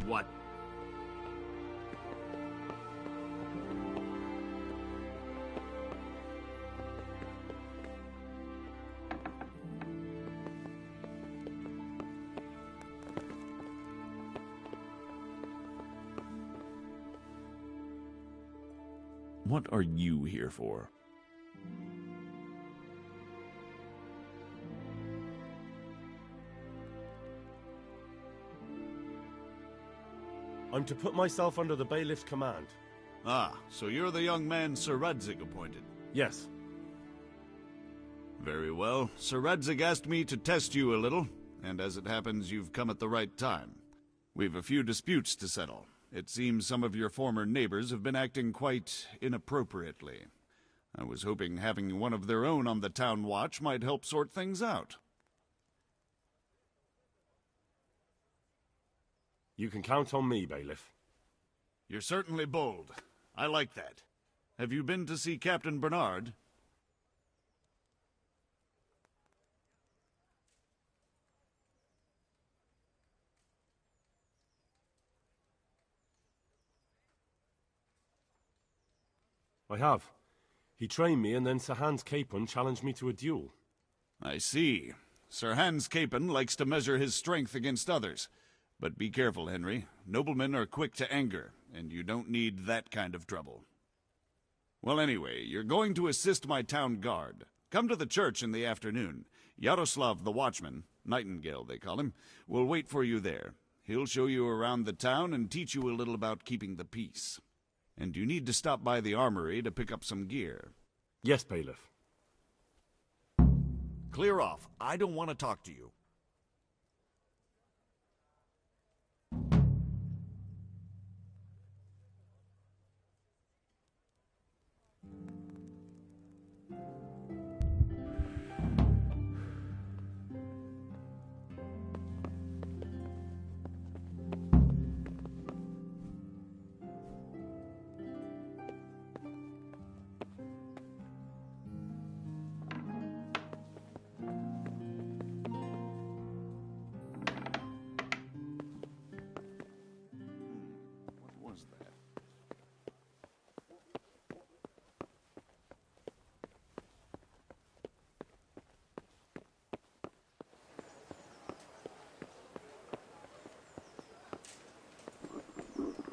What? What are you here for? I'm to put myself under the bailiff's command. Ah, so you're the young man Sir Radzig appointed. Yes. Very well. Sir Radzig asked me to test you a little, and as it happens, you've come at the right time. We've a few disputes to settle. It seems some of your former neighbors have been acting quite inappropriately. I was hoping having one of their own on the town watch might help sort things out. You can count on me, bailiff. You're certainly bold. I like that. Have you been to see Captain Bernard? I have. He trained me, and then Sir Hans Capon challenged me to a duel. I see. Sir Hans Capon likes to measure his strength against others. But be careful, Henry. Noblemen are quick to anger, and you don't need that kind of trouble. Well, anyway, you're going to assist my town guard. Come to the church in the afternoon. Yaroslav the watchman, Nightingale they call him, will wait for you there. He'll show you around the town and teach you a little about keeping the peace. And you need to stop by the armory to pick up some gear. Yes, bailiff. Clear off. I don't want to talk to you.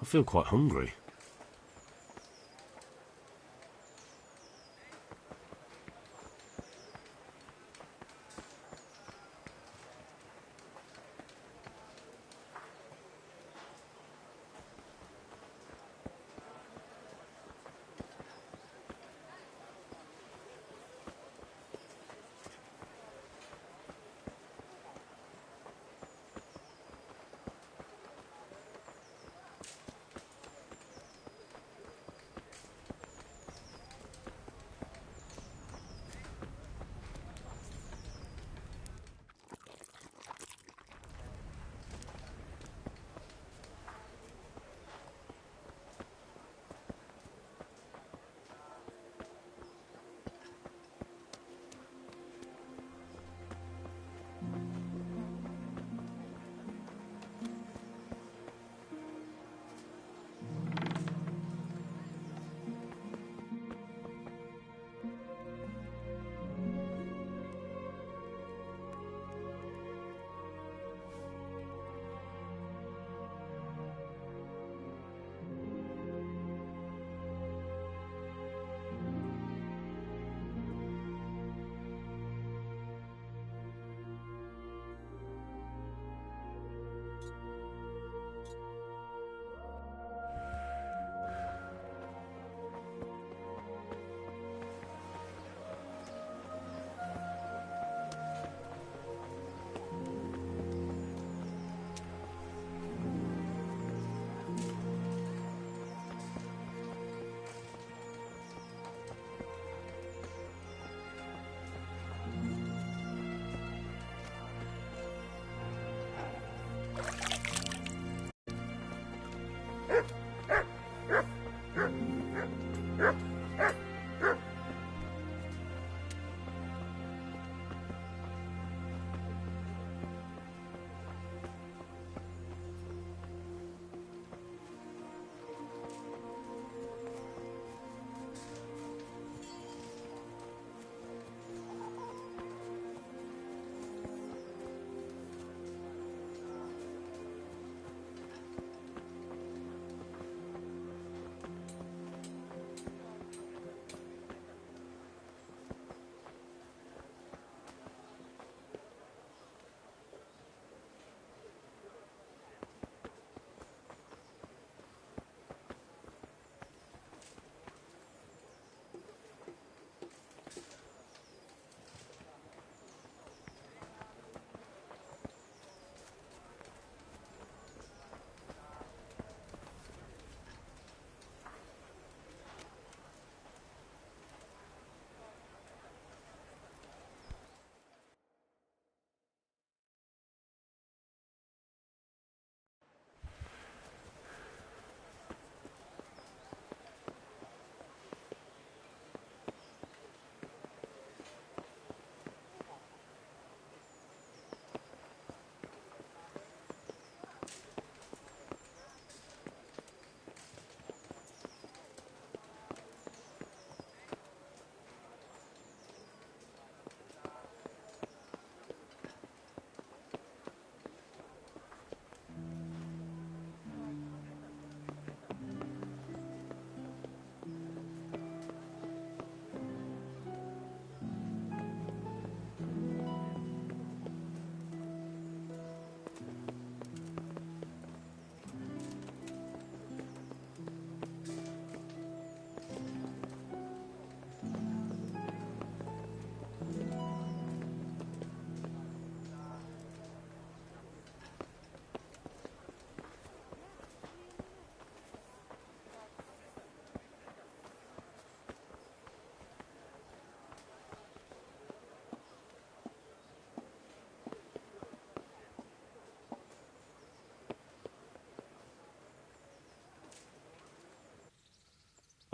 I feel quite hungry.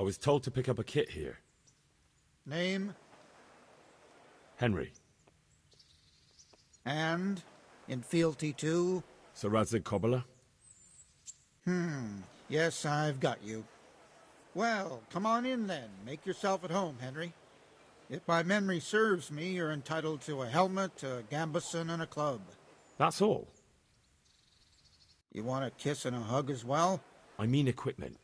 was told to pick up a kit here. Name? Henry. And? In fealty to? Sir Radzig Kobyla? Yes, I've got you. Well, come on in then. Make yourself at home, Henry. If my memory serves me, you're entitled to a helmet, a gambeson, and a club. That's all? You want a kiss and a hug as well? I mean equipment.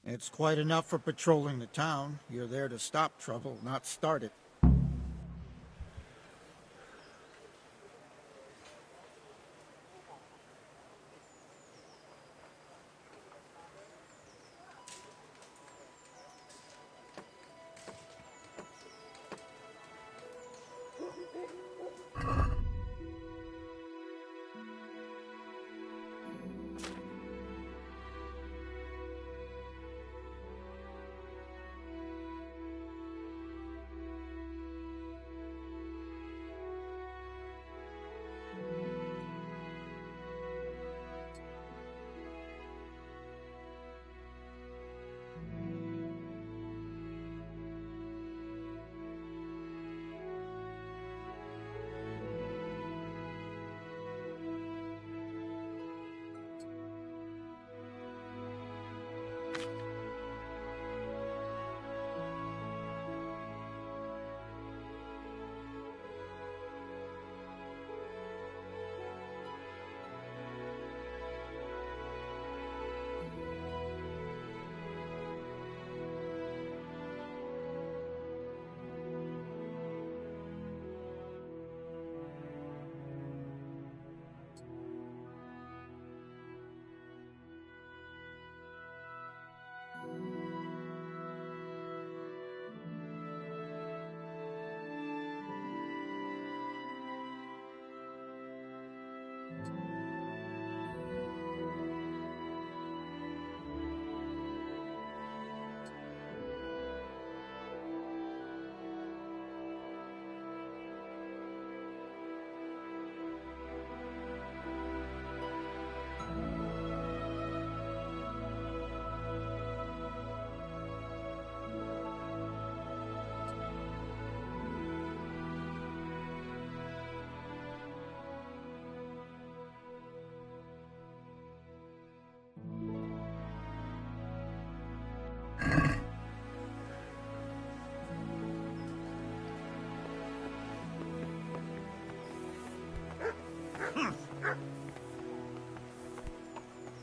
It's quite enough for patrolling the town. You're there to stop trouble, not start it.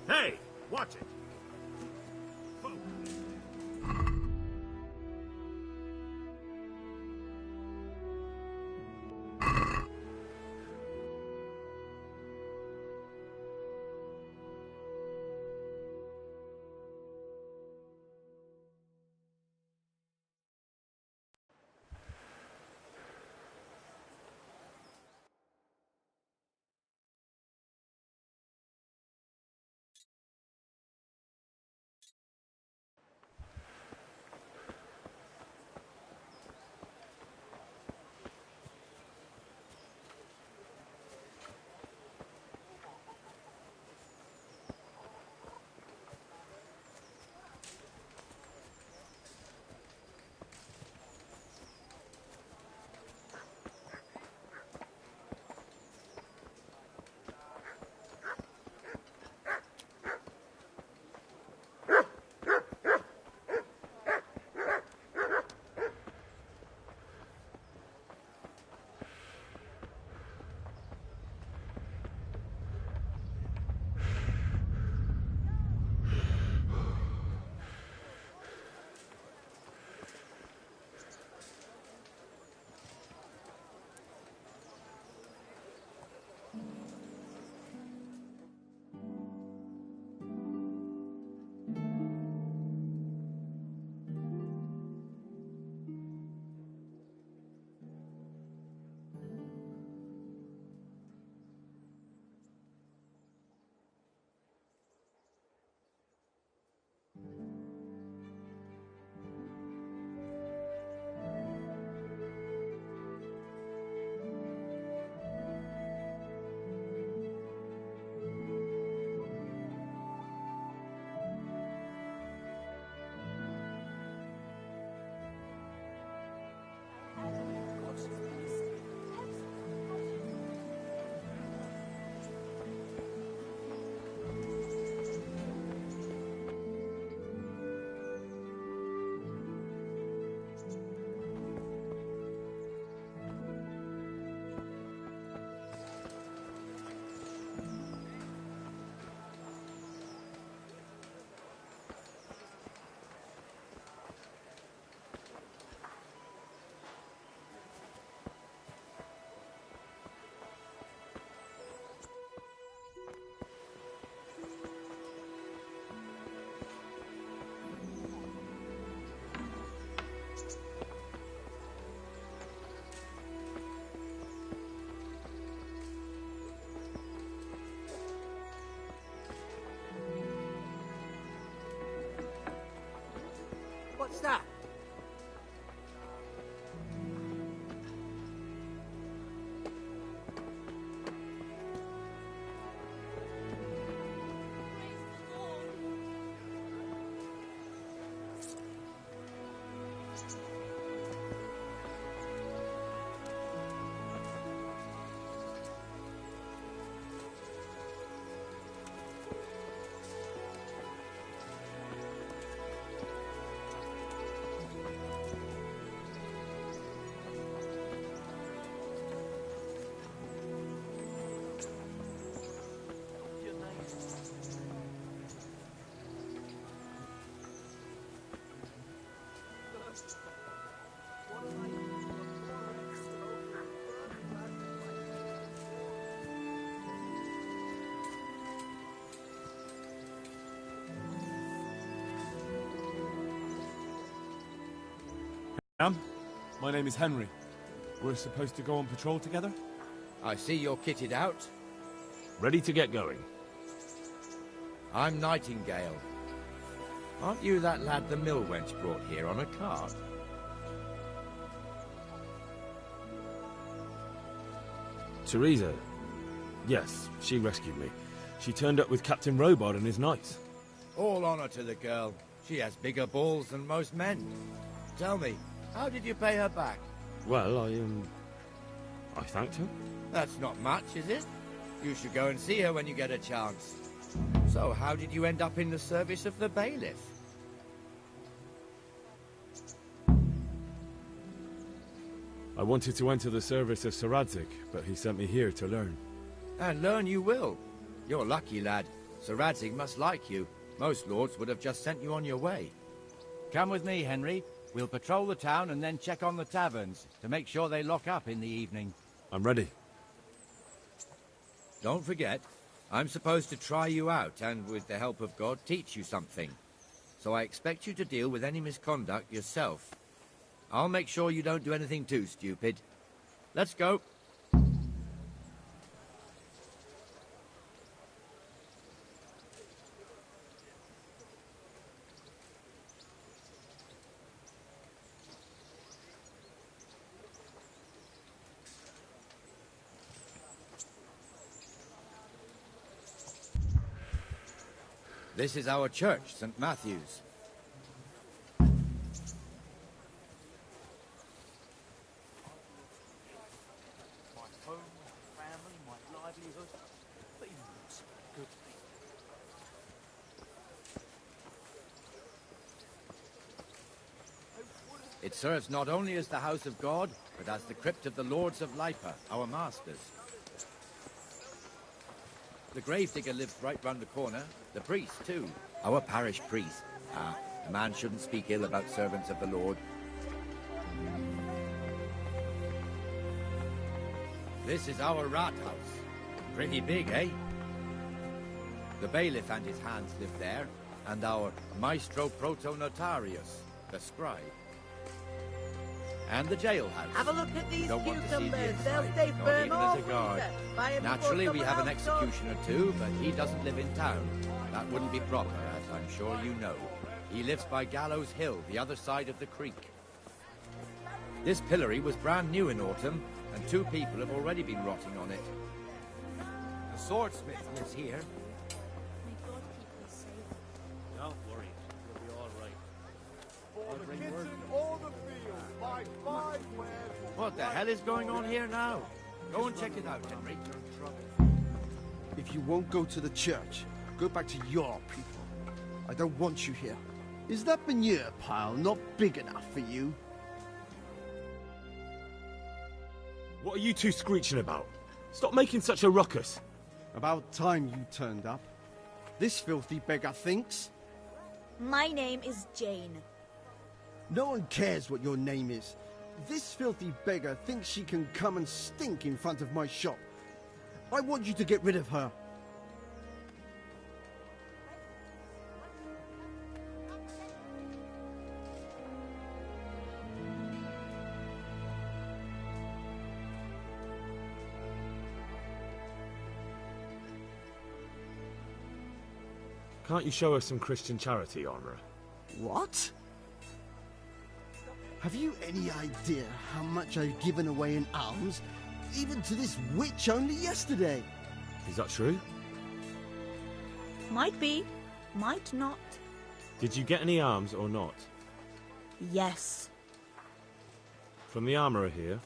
Hey, watch it. that? My name is Henry. We're supposed to go on patrol together? I see you're kitted out. Ready to get going. I'm Nightingale. Aren't you that lad the mill wench brought here on a cart? Teresa. Yes, she rescued me. She turned up with Captain Robard and his knights. All honor to the girl. She has bigger balls than most men. Tell me, how did you pay her back? Well, I thanked her. That's not much, is it? You should go and see her when you get a chance. So, how did you end up in the service of the bailiff? I wanted to enter the service of Sir Radzig, but he sent me here to learn. And learn you will. You're lucky, lad. Sir Radzig must like you. Most lords would have just sent you on your way. Come with me, Henry. We'll patrol the town and then check on the taverns to make sure they lock up in the evening. I'm ready. Don't forget, I'm supposed to try you out and, with the help of God, teach you something. So I expect you to deal with any misconduct yourself. I'll make sure you don't do anything too stupid. Let's go. This is our church, St. Matthew's. It serves not only as the house of God, but as the crypt of the Lords of Lipa, our masters. The gravedigger lives right round the corner. The priest, too. Our parish priest. Ah, a man shouldn't speak ill about servants of the Lord. This is our rat house. Pretty big, eh? The bailiff and his hands live there, and our maestro protonotarius, the scribe. And the jailhouse. Have a look at these Don't want to see the cucumbers. They'll inside, stay not firm even all as a guard. winter. Buy 'em Naturally, before we have an someone else does. executioner too, but he doesn't live in town. That wouldn't be proper, as I'm sure you know. He lives by Gallows Hill, the other side of the creek. This pillory was brand new in autumn, and 2 people have already been rotting on it. The swordsmith lives here. May God keep us safe. Don't worry, you'll be all right. For the kitchen or the field, by 5 wares. What the hell is going on here now? Go and check it out, Henry. If you won't go to the church, go back to your people. I don't want you here. Is that manure pile not big enough for you? What are you two screeching about? Stop making such a ruckus. About time you turned up. This filthy beggar thinks. My name is Jane. No one cares what your name is. This filthy beggar thinks she can come and stink in front of my shop. I want you to get rid of her. Can't you show us some Christian charity, Armourer? What? Have you any idea how much I've given away in alms, even to this witch only yesterday? Is that true? Might be, might not. Did you get any arms or not? Yes. From the armourer here?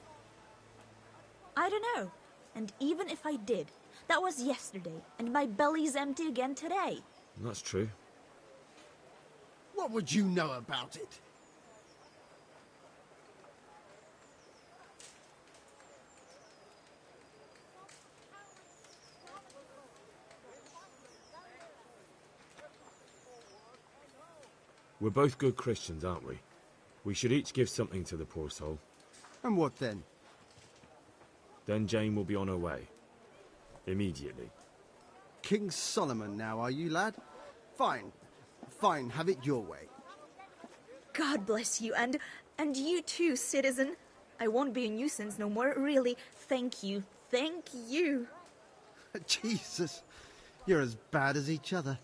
I don't know. And even if I did, that was yesterday, and my belly's empty again today. That's true. What would you know about it? We're both good Christians, aren't we? We should each give something to the poor soul. And what then? Then Jane will be on her way. Immediately. King Solomon now, are you, lad? Fine. Fine, have it your way. God bless you, and you too, citizen. I won't be a nuisance no more, really. Thank you. Thank you. Jesus, you're as bad as each other.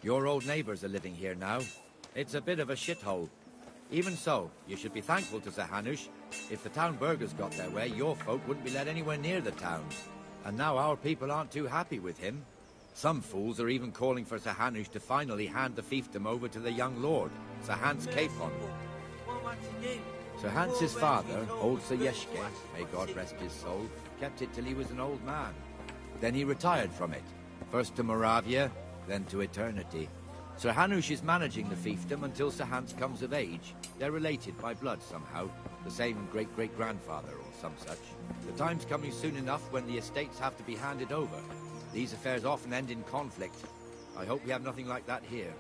Your old neighbours are living here now. It's a bit of a shithole. Even so, you should be thankful to Sir Hanush. If the town burghers got their way, your folk wouldn't be let anywhere near the town. And now our people aren't too happy with him. Some fools are even calling for Sir Hanush to finally hand the fiefdom over to the young lord, Sir Hans Capon. Sir Hans's father, old Sir Yeshke, may God rest his soul, kept it till he was an old man. Then he retired from it, first to Moravia, then to eternity. Sir Hanush is managing the fiefdom until Sir Hans comes of age. They're related by blood somehow, the same great-great-grandfather or some such. The time's coming soon enough when the estates have to be handed over. These affairs often end in conflict. I hope we have nothing like that here.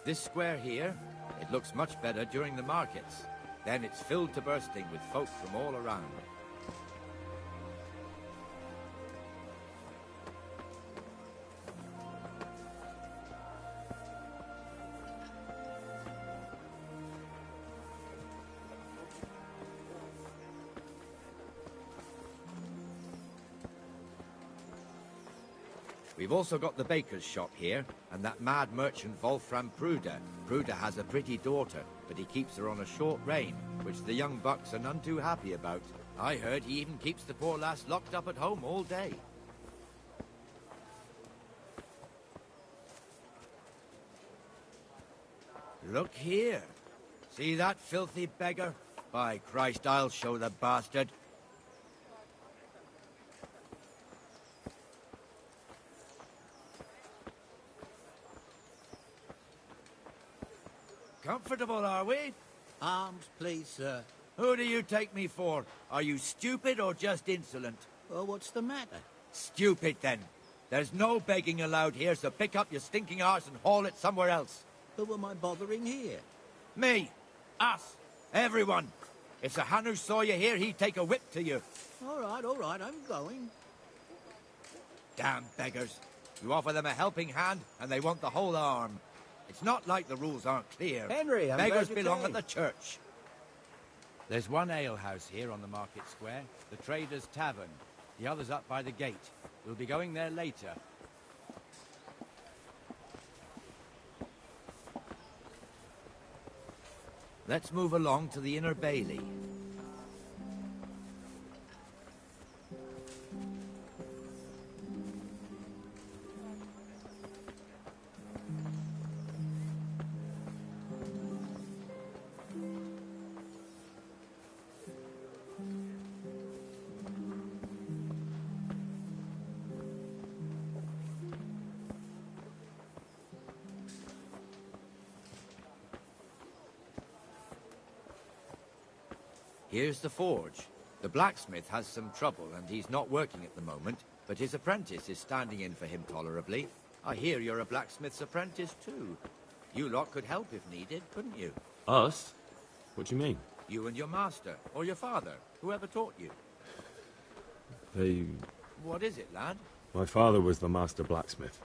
This square here, it looks much better during the markets. Then it's filled to bursting with folk from all around. We've also got the baker's shop here, and that mad merchant Wolfram Pruder. Pruder has a pretty daughter, but he keeps her on a short rein, which the young bucks are none too happy about. I heard he even keeps the poor lass locked up at home all day. Look here. See that filthy beggar? By Christ, I'll show the bastard. Comfortable, are we? Arms, please, sir. Who do you take me for? Are you stupid or just insolent? Well, what's the matter? Stupid, then. There's no begging allowed here, so pick up your stinking arse and haul it somewhere else. Who am I bothering here? Me. Us. Everyone. If Sir Hanush saw you here, he'd take a whip to you. All right, I'm going. Damn beggars. You offer them a helping hand, and they want the whole arm. It's not like the rules aren't clear. Henry, I'm beggars glad you belong came. at the church. There's one alehouse here on the market square, the Trader's Tavern. The other's up by the gate. We'll be going there later. Let's move along to the Inner Bailey. Here's the forge. The blacksmith has some trouble, and he's not working at the moment, but his apprentice is standing in for him tolerably. I hear you're a blacksmith's apprentice, too. You lot could help if needed, couldn't you? Us? What do you mean? You and your master, or your father, whoever taught you. They... What is it, lad? My father was the master blacksmith.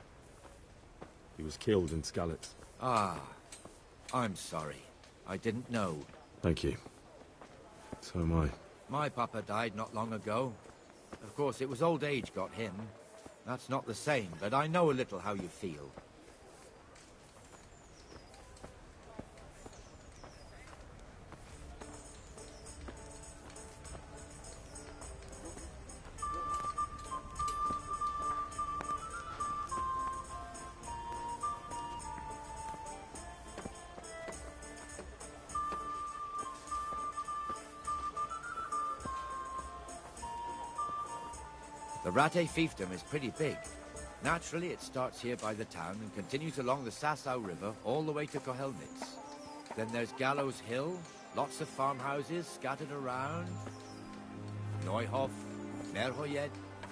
He was killed in Skalitz. Ah, I'm sorry. I didn't know. Thank you. So am I. My papa died not long ago. Of course, it was old age got him. That's not the same, but I know a little how you feel. The Rate fiefdom is pretty big. Naturally, it starts here by the town and continues along the Sasau River all the way to Kohelnitz. Then there's Gallows Hill, lots of farmhouses scattered around. Neuhof, Merhoyed.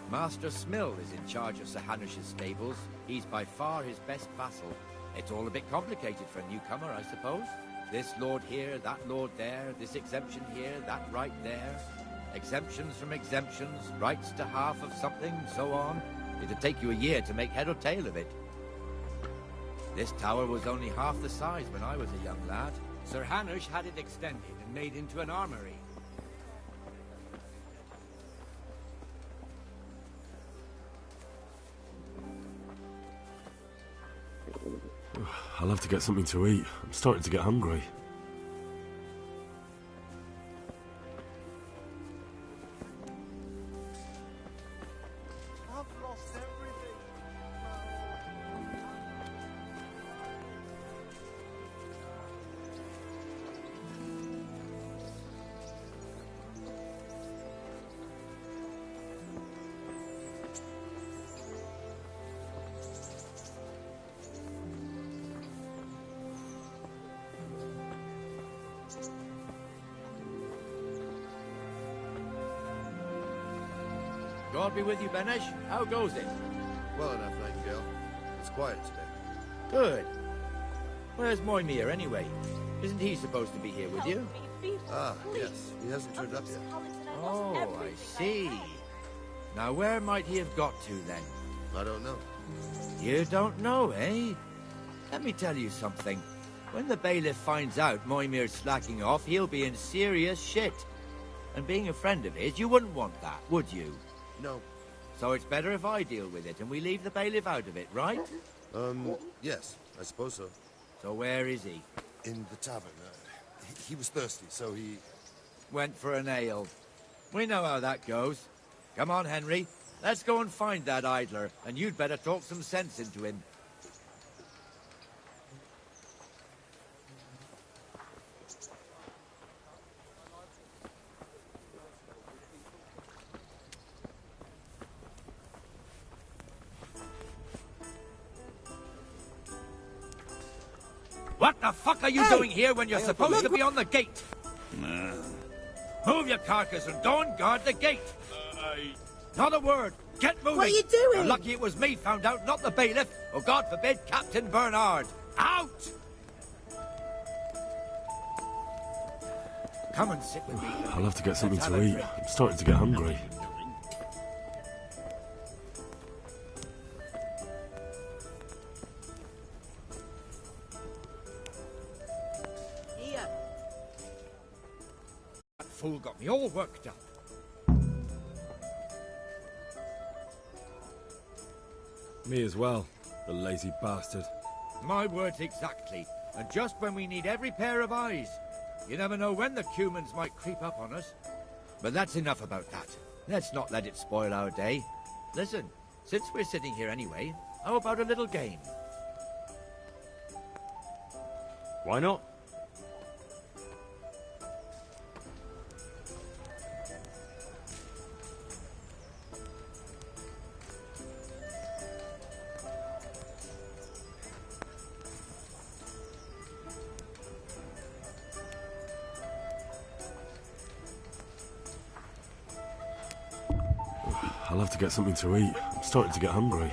Master Smill is in charge of Sir Hanush's stables. He's by far his best vassal. It's all a bit complicated for a newcomer, I suppose. This lord here, that lord there, this exemption here, that right there. Exemptions from exemptions, rights to half of something, so on. It'd take you a year to make head or tail of it. This tower was only half the size when I was a young lad. Sir Hanush had it extended and made into an armory. I'll have to get something to eat. I'm starting to get hungry. I've lost everything. God be with you, Benesh. How goes it? Well enough, Nightingale. It's quiet today. Good. Where's Moimir, anyway? Isn't he supposed to be here with you? Ah, yes. He hasn't turned up yet. Oh, I see. Now, where might he have got to, then? I don't know. You don't know, eh? Let me tell you something. When the bailiff finds out Moimir's slacking off, he'll be in serious shit. And being a friend of his, you wouldn't want that, would you? No. So it's better if I deal with it and we leave the bailiff out of it, right? Yes, I suppose so. So where is he? In the tavern. He was thirsty, so he... Went for an ale. We know how that goes. Come on, Henry. Let's go and find that idler, and you'd better talk some sense into him. What the fuck are you doing here when you're supposed to be on the gate? Move your carcass and go and guard the gate. Not a word. Get moving. What are you doing? You're lucky it was me found out, not the bailiff. Or God forbid, Captain Bernard. Out! Come and sit with me. I'll have to get something to eat. I'm starting to get hungry. Here. That fool got me all worked up. Me as well, the lazy bastard. My words exactly. And just when we need every pair of eyes. You never know when the Cumans might creep up on us. But that's enough about that. Let's not let it spoil our day. Listen, since we're sitting here anyway, how about a little game? Why not? I'll have to get something to eat. I'm starting to get hungry.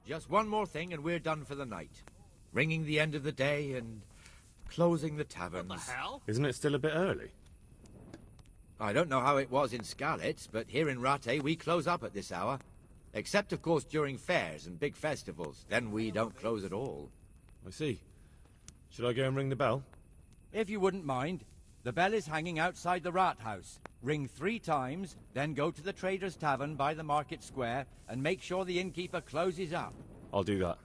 Just one more thing and we're done for the night. Ringing the end of the day and closing the taverns. What the hell? Isn't it still a bit early? I don't know how it was in Skalitz, but here in Rattay we close up at this hour. Except, of course, during fairs and big festivals. Then we don't close at all. I see. Should I go and ring the bell? If you wouldn't mind, the bell is hanging outside the Rathaus. Ring 3 times, then go to the Trader's Tavern by the Market Square and make sure the innkeeper closes up. I'll do that.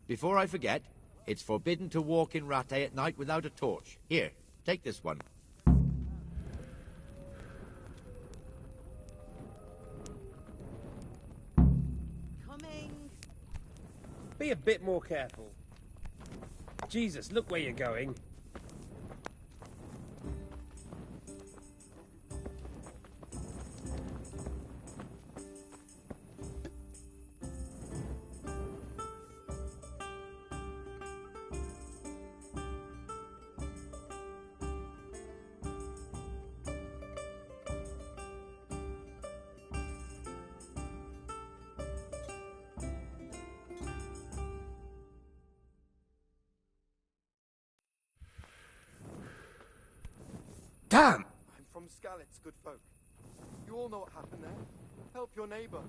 Before I forget, it's forbidden to walk in Rattay at night without a torch. Here, take this one. Coming. Be a bit more careful. Jesus, look where you're going. Damn! I'm from Skalitz, good folk. You all know what happened there. Help your neighbor.